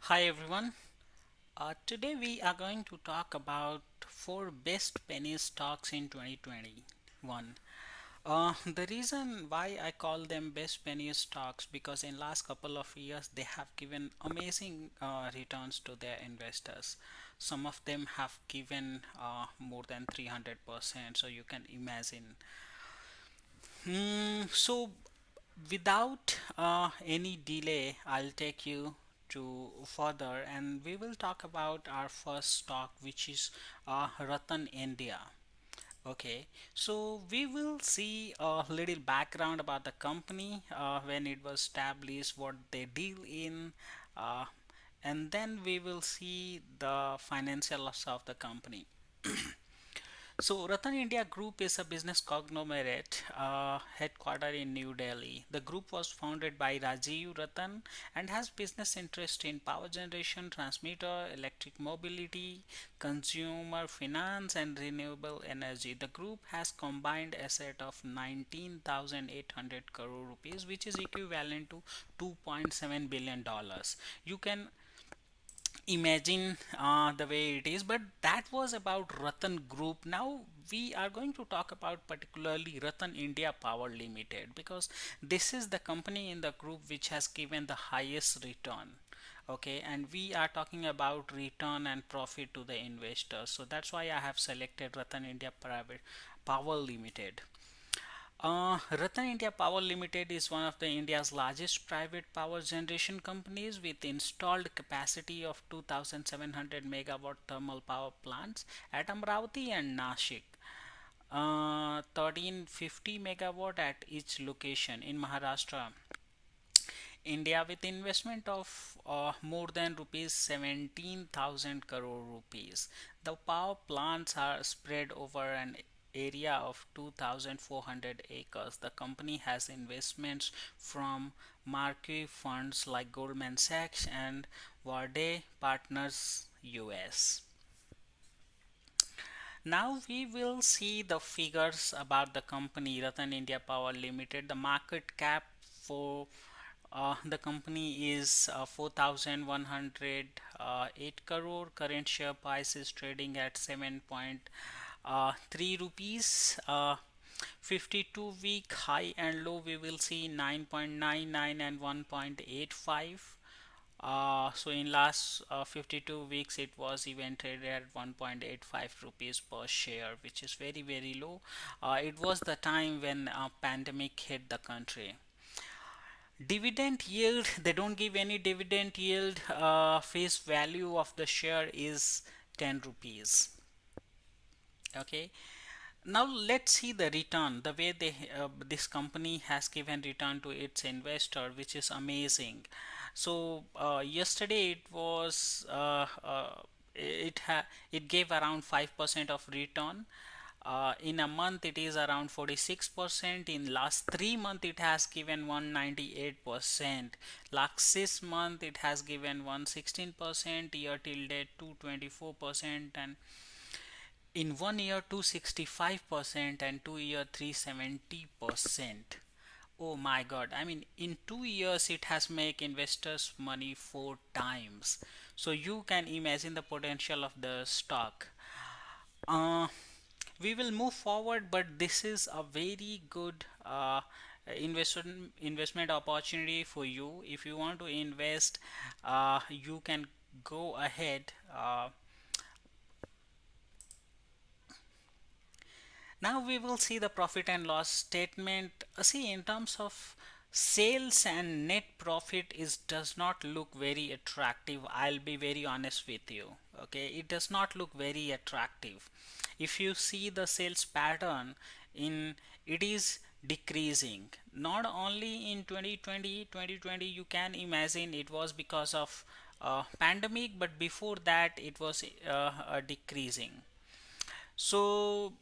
Hi everyone. Today we are going to talk about four best penny stocks in 2021. The reason why I call them best penny stocks because in last couple of years they have given amazing returns to their investors. Some of them have given more than 300%. So you can imagine. So without any delay, I'll take you to further and we will talk about our first stock, which is Ratan India. Okay, so we will see a little background about the company, when it was established, what they deal in, uh, and then we will see the financials of the company. So, Ratan India Group is a business conglomerate headquartered in New Delhi. The group was founded by Rajiv Ratan and has business interest in power generation, transmitter, electric mobility, consumer finance, and renewable energy. The group has combined asset of 19,800 crore rupees, which is equivalent to $2.7 billion. You can imagine the way it is, but that was about Ratan Group. Now we are going to talk about particularly Ratan India Power Limited because this is the company in the group which has given the highest return. Okay, and we are talking about return and profit to the investors, so that's why I have selected Ratan India Private Power Limited. Ratan India Power Limited is one of the India's largest private power generation companies with installed capacity of 2,700 megawatt thermal power plants at Amravati and Nashik. 1350 megawatt at each location in Maharashtra, India, with investment of more than rupees 17,000 crore rupees. The power plants are spread over an area of 2,400 acres. The company has investments from marquee funds like Goldman Sachs and Varde Partners US. Now we will see the figures about the company Ratan India Power Limited. The market cap for the company is 4,108 crore. Current share price is trading at 7.3 rupees. 52-week high and low we will see 9.99 and 1.85. So in last 52 weeks it was even traded at 1.85 rupees per share, which is very low. It was the time when pandemic hit the country. Dividend yield, they don't give any dividend yield. Face value of the share is 10 rupees. Okay, now let's see the return, the way this company has given return to its investor, which is amazing. So yesterday it was it gave around 5% of return. In a month it is around 46%. In last 3 months it has given 198%. Last 6 month it has given 116%. Year till date 224%, and in 1 year 265%, and 2 year 370%. Oh my god, I mean in 2 years it has make investors money 4 times. So you can imagine the potential of the stock. uh, we will move forward, but this is a very good investment opportunity for you. If you want to invest, you can go ahead. Now we will see the profit and loss statement. See, in terms of sales and net profit, is does not look very attractive. I'll be very honest with you. Okay, it does not look very attractive. If you see the sales pattern in, it is decreasing. Not only in 2020, you can imagine it was because of pandemic, but before that it was decreasing. So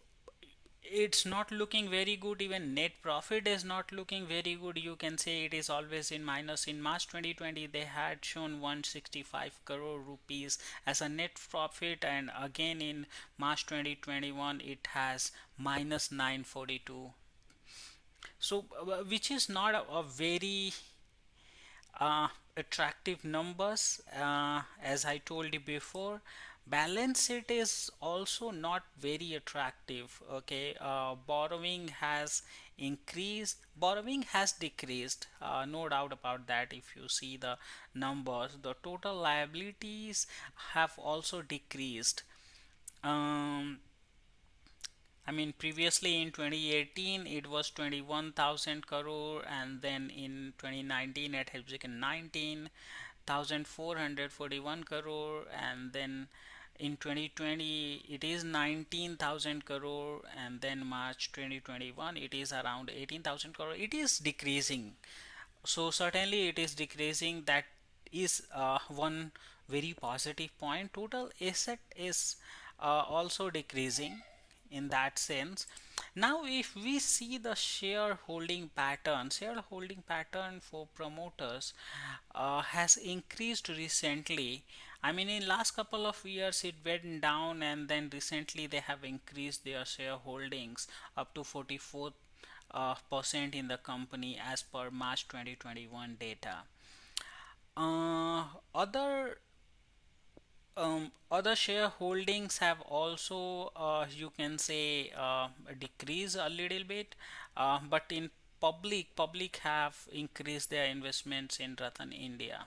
it's not looking very good. Even net profit is not looking very good. You can say it is always in minus. In March 2020 they had shown 165 crore rupees as a net profit, and again in March 2021 it has minus 942. So which is not a very attractive numbers. As I told you before, balance sheet is also not very attractive. Okay, borrowing has increased, borrowing has decreased, no doubt about that. If you see the numbers, the total liabilities have also decreased. um, I mean, previously in 2018 it was 21,000 crore, and then in 2019 it has become 19,441 crore, and then in 2020 it is 19,000 crore, and then March 2021 it is around 18,000 crore. It is decreasing, so certainly it is decreasing. That is one very positive point. Total asset is also decreasing in that sense. Now if we see the shareholding pattern for promoters has increased recently. I mean, in last couple of years it went down, and then recently they have increased their shareholdings up to 44 percent in the company as per March 2021 data. Other other shareholdings have also, you can say, decreased a little bit, but in public have increased their investments in Ratan India.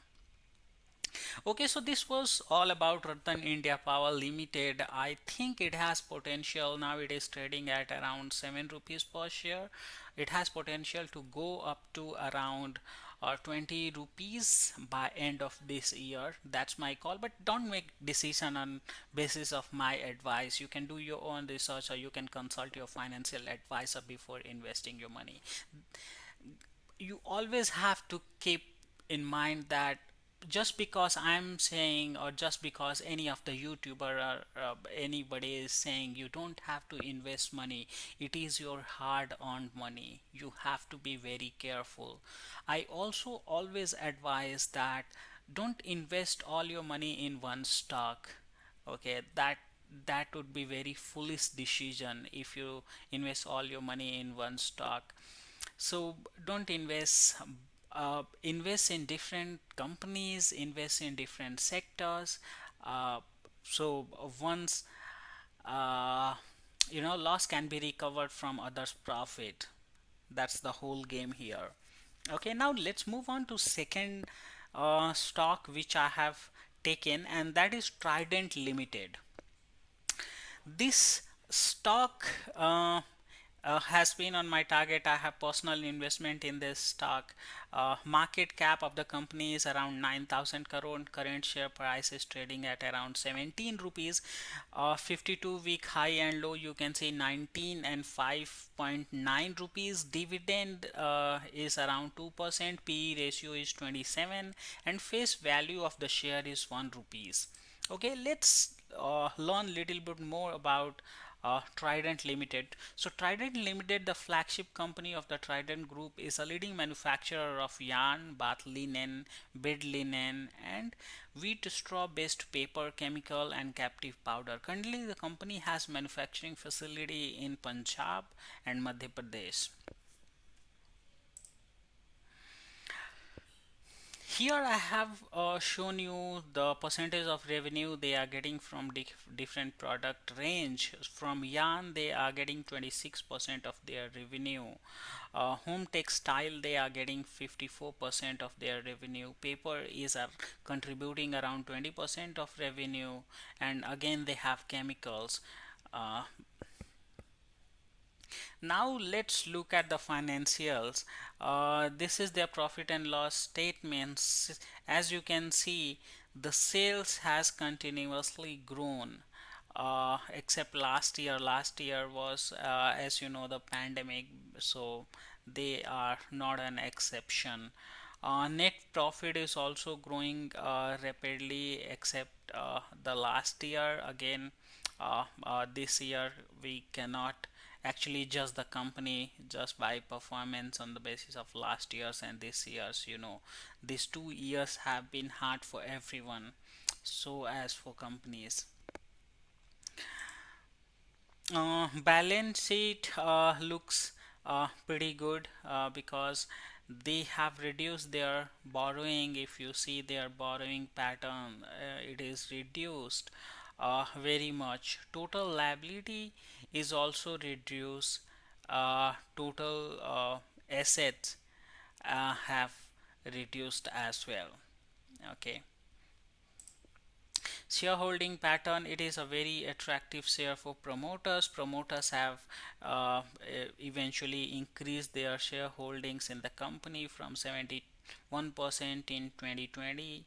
Okay, so this was all about Ratan India Power Limited. I think it has potential. Now it is trading at around 7 rupees per share. It has potential to go up to around 20 rupees by end of this year. That's my call, but don't make decision on basis of my advice. You can do your own research, or you can consult your financial advisor before investing your money. You always have to keep in mind that just because I'm saying, or just because any of the YouTuber or anybody is saying you don't have to invest money, it is your hard earned money. You have to be very careful. I also always advise that don't invest all your money in one stock. Okay, that would be very foolish decision if you invest all your money in one stock. So don't invest. Invest in different companies, invest in different sectors. Uh, so once uh, loss can be recovered from others' profit. That's the whole game here. Okay, now let's move on to second stock which I have taken, and that is Trident Limited. This stock has been on my target. I have personal investment in this stock. Market cap of the company is around 9,000 crore. Current share price is trading at around 17 rupees. 52-week high and low, you can see 19 and 5.9 rupees. Dividend is around 2%. PE ratio is 27, and face value of the share is 1 rupees. Okay, let's learn little bit more about Trident Limited. So Trident Limited, the flagship company of the Trident Group, is a leading manufacturer of yarn, bath linen, bed linen, and wheat straw based paper, chemical, and captive powder. Currently the company has manufacturing facility in Punjab and Madhya Pradesh. Here I have shown you the percentage of revenue they are getting from different product range. From yarn, they are getting 26% of their revenue. Home textile, they are getting 54% of their revenue. Paper is contributing around 20% of revenue, and again they have chemicals. Uh, Now let's look at the financials. This is their profit and loss statements. As you can see, the sales has continuously grown, except last year. Last year was, as you know, the pandemic, so they are not an exception. Net profit is also growing rapidly, except the last year. Again, this year we cannot actually judge the company just by performance on the basis of last year's and this year's. These 2 years have been hard for everyone, so as for companies. Balance sheet looks pretty good because they have reduced their borrowing. If you see their borrowing pattern, it is reduced very much. Total liability is also reduced. Total assets have reduced as well. Okay. Shareholding pattern, it is a very attractive share for promoters have eventually increased their shareholdings in the company from 71% in 2020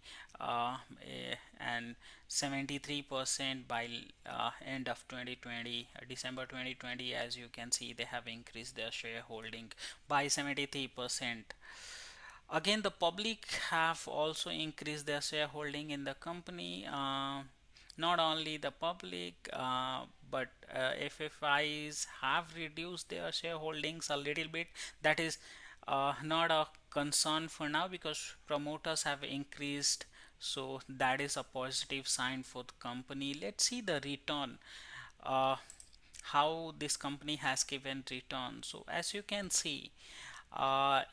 and 73% by end of 2020, December 2020. As you can see, they have increased their shareholding by 73%. Again, the public have also increased their shareholding in the company. Not only the public, but FFIs have reduced their shareholdings a little bit. That is not a concern for now because promoters have increased. So that is a positive sign for the company. Let's see the return. Uh, how this company has given return. So as you can see,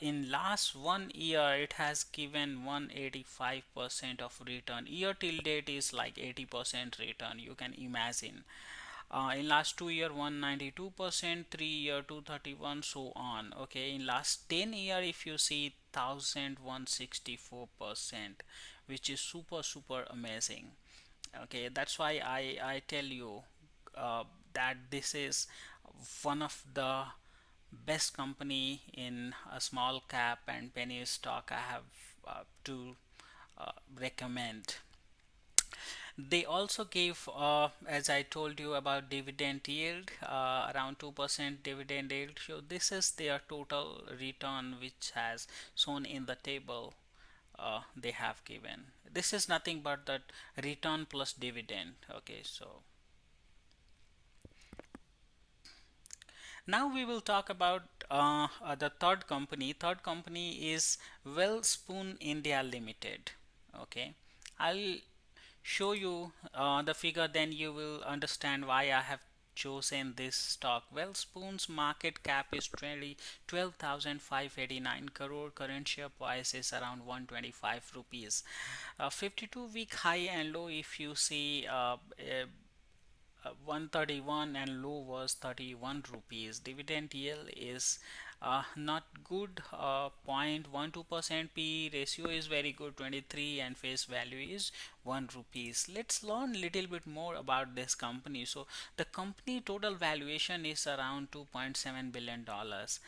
in last 1 year it has given 185% of return. Year till date is like 80% return, you can imagine. In last 2 year 192%, 3 year 231, so on. Okay, in last 10 year if you see 1164%, which is super amazing. Okay, that's why I tell you uh, that this is one of the best company in a small cap and penny stock I have to recommend. They also gave, as I told you about dividend yield, around 2% dividend yield. So this is their total return, which has shown in the table they have given. This is nothing but that return plus dividend. Okay, so now we will talk about the third company. Third company is Wellspoon India Limited. Okay, I'll show you the figure, then you will understand why I have chosen this stock. Wellspoon's market cap is 12,589 crore. Current share price is around 125 rupees. 52-week high and low, if you see, 131 and low was 31 rupees. Dividend yield is not good, 0.12%. P ratio is very good, 23, and face value is 1 rupees. Let's learn little bit more about this company. So the company total valuation is around 2.7 billion dollars.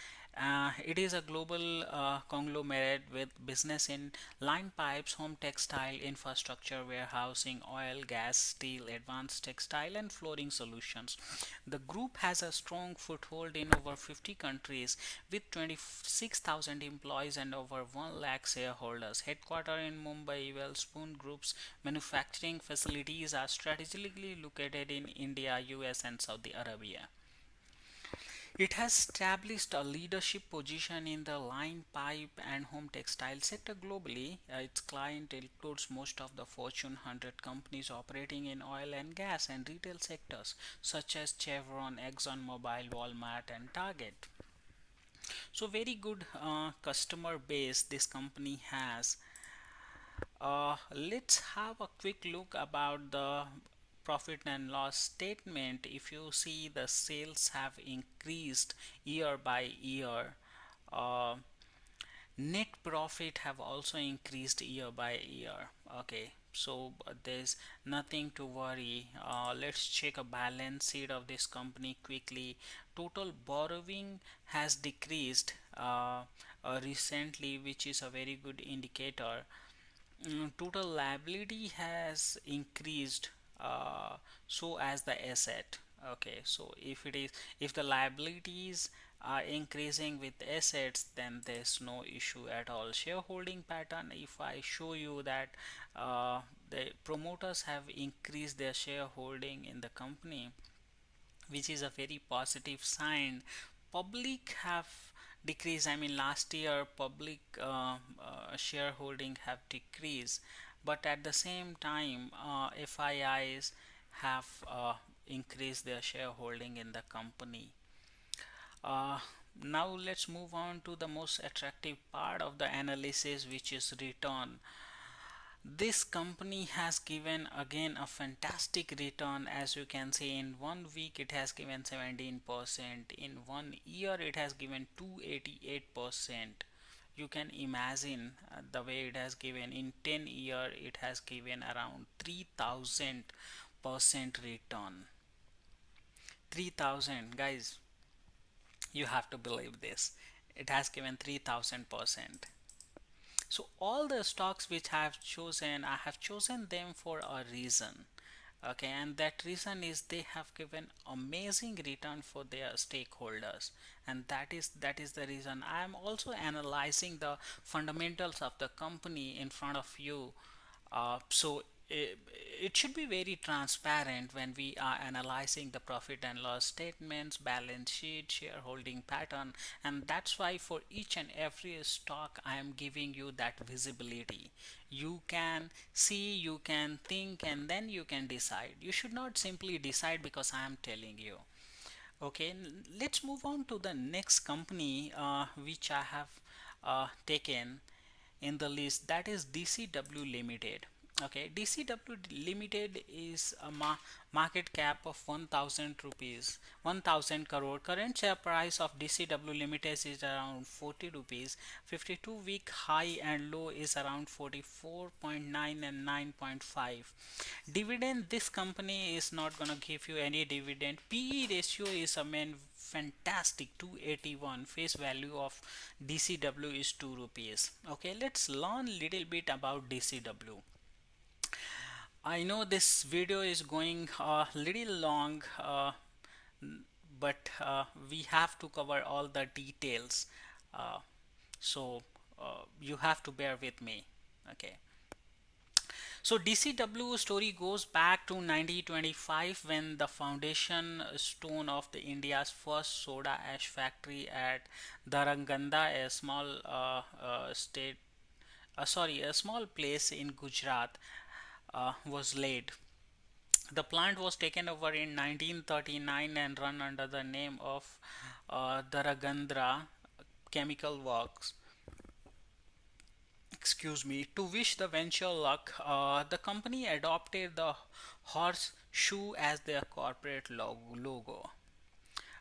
It is a global conglomerate with business in line pipes, home textile, infrastructure, warehousing, oil, gas, steel, advanced textile, and flooring solutions. The group has a strong foothold in over 50 countries with 26,000 employees and over 1 lakh shareholders. Headquartered in Mumbai, Wellspoon Group's manufacturing facilities are strategically located in India, US, and Saudi Arabia. It has established a leadership position in the line pipe and home textile sector globally. Its client includes most of the Fortune 100 companies operating in oil and gas and retail sectors such as Chevron, ExxonMobil, Walmart, and Target. So, very good customer base this company has. Let's have a quick look about the profit and loss statement. If you see, the sales have increased year by year. Uh, Net profit have also increased year by year. Okay, so there's nothing to worry. Let's check a balance sheet of this company quickly. Total borrowing has decreased recently, which is a very good indicator. Total liability has increased, so as the asset. Okay, so if the liabilities are increasing with assets, then there's no issue at all. Shareholding pattern, if I show you that the promoters have increased their shareholding in the company, which is a very positive sign. Public have decreased. I mean, last year public shareholding have decreased, but at the same time FIIs have increased their shareholding in the company. uh, Now let's move on to the most attractive part of the analysis, which is return. This company has given again a fantastic return. As you can see, in 1 week it has given 17%, in 1 year it has given 288%. You can imagine the way it has given. In 10 year it has given around 3000% return. 3000, guys, you have to believe this. It has given 3000%. So all the stocks which I have chosen, I have chosen them for a reason. Okay, and that reason is they have given amazing return for their stakeholders, and that is the reason I am also analyzing the fundamentals of the company in front of you. So it should be very transparent when we are analyzing the profit and loss statements, balance sheet, shareholding pattern, and that's why for each and every stock I am giving you that visibility. You can see, you can think, and then you can decide. You should not simply decide because I am telling you. Okay, let's move on to the next company which I have taken in the list, that is DCW Limited. Okay, DCW Limited is a market cap of 1000 rupees, 1000 crore. Current share price of DCW Limited is around 40 rupees. 52-week high and low is around 44.9 and 9.5. Dividend, this company is not going to give you any dividend. PE ratio is a main fantastic 281. Face value of DCW is 2 rupees. Okay, let's learn little bit about DCW. I know this video is going a little long, but we have to cover all the details. Uh, so you have to bear with me. Okay. So DCW story goes back to 1925 when the foundation stone of the India's first soda ash factory at Daranganda, a small a small place in Gujarat, was laid. The plant was taken over in 1939 and run under the name of Daragandra Chemical Works. Excuse me. To wish the venture luck, the company adopted the horseshoe as their corporate logo.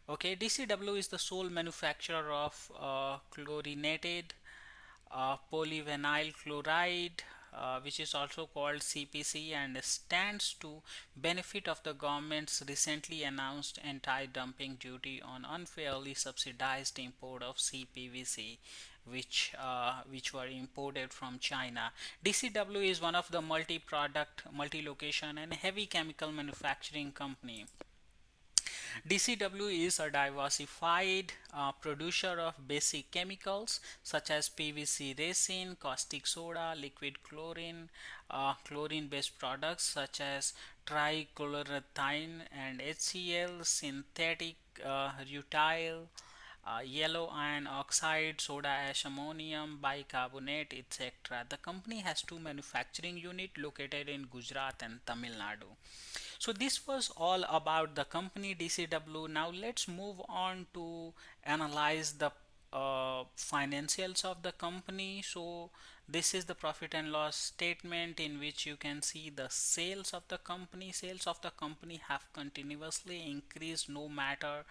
Okay, DCW is the sole manufacturer of chlorinated polyvinyl chloride, which is also called CPC, and stands to benefit of the government's recently announced anti-dumping duty on unfairly subsidized import of CPVC, which were imported from China. DCW is one of the multi-product, multi-location, and heavy chemical manufacturing company. DCW is a diversified producer of basic chemicals such as PVC resin, caustic soda, liquid chlorine, chlorine based products such as trichloroethane and HCl, synthetic rutile, yellow iron oxide, soda ash, ammonium bicarbonate, etc. The company has two manufacturing units located in Gujarat and Tamil Nadu. So this was all about the company DCW. Now let's move on to analyze the financials of the company. So this is the profit and loss statement in which you can see the sales of the company. Sales of the company have continuously increased no matter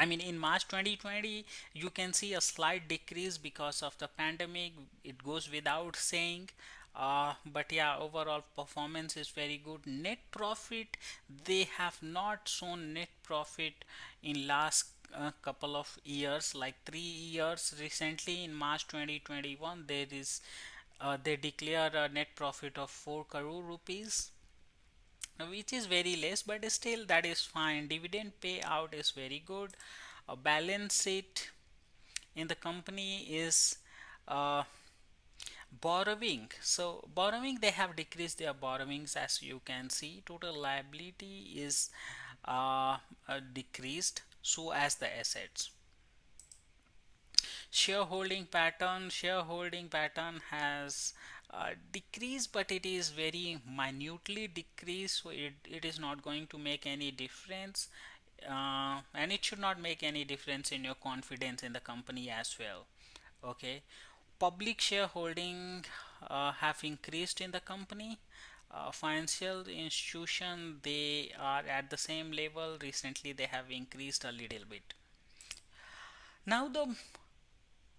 I mean, in March 2020, you can see a slight decrease because of the pandemic. It goes without saying. But yeah, overall performance is very good. Net profit, they have not shown net profit in last couple of years, like 3 years. Recently, in March 2021, they declared a net profit of 4 crore rupees, which is very less, but still that is fine. Dividend payout is very good. A balance sheet in the company is uh, borrowing. So borrowing, they have decreased their borrowings. As you can see, total liability is decreased, so as the assets. Shareholding pattern has decreased, but it is very minutely decreased, so it is not going to make any difference. And it should not make any difference in your confidence in the company as well. Okay, public shareholding have increased in the company. Financial institution, they are at the same level. Recently they have increased a little bit. Now the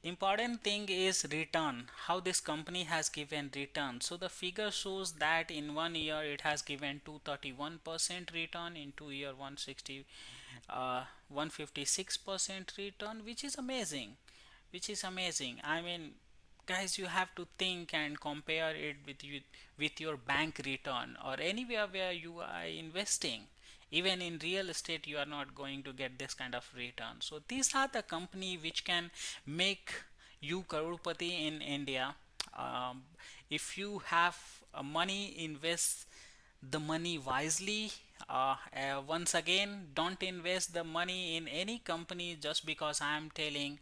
important thing is return, how this company has given return. So the figure shows that in 1 year it has given 231% return, in 2 year 156% return, which is amazing, I mean, guys, you have to think and compare it with your bank return or anywhere where you are investing. Even in real estate you are not going to get this kind of return. So these are the company which can make you crorepati in India. um, if you have money, invest the money wisely. Once again, don't invest the money in any company just because I am telling.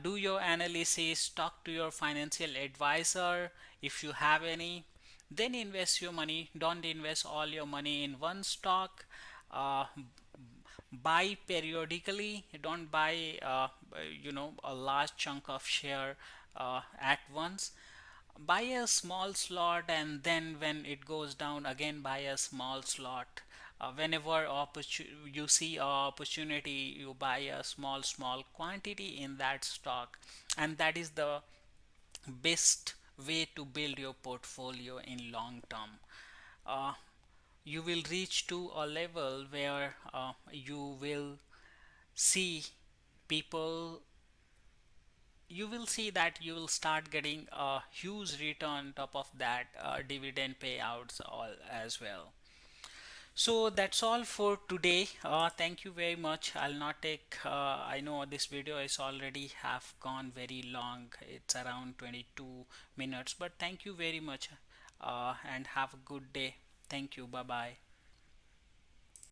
Do your analysis, talk to your financial advisor if you have any, then invest your money. Don't invest all your money in one stock. uh, Buy periodically, don't buy a large chunk of share at once. Buy a small slot, and then when it goes down again buy a small slot. Whenever you see a opportunity, you buy a small quantity in that stock, and that is the best way to build your portfolio in long term. uh, you will reach to a level where you will see people, you will see that you will start getting a huge return on top of that, dividend payouts all as well. So that's all for today. Thank you very much. I'll not take I know this video is already have gone very long, it's around 22 minutes, but thank you very much, and have a good day. Thank you. Bye bye.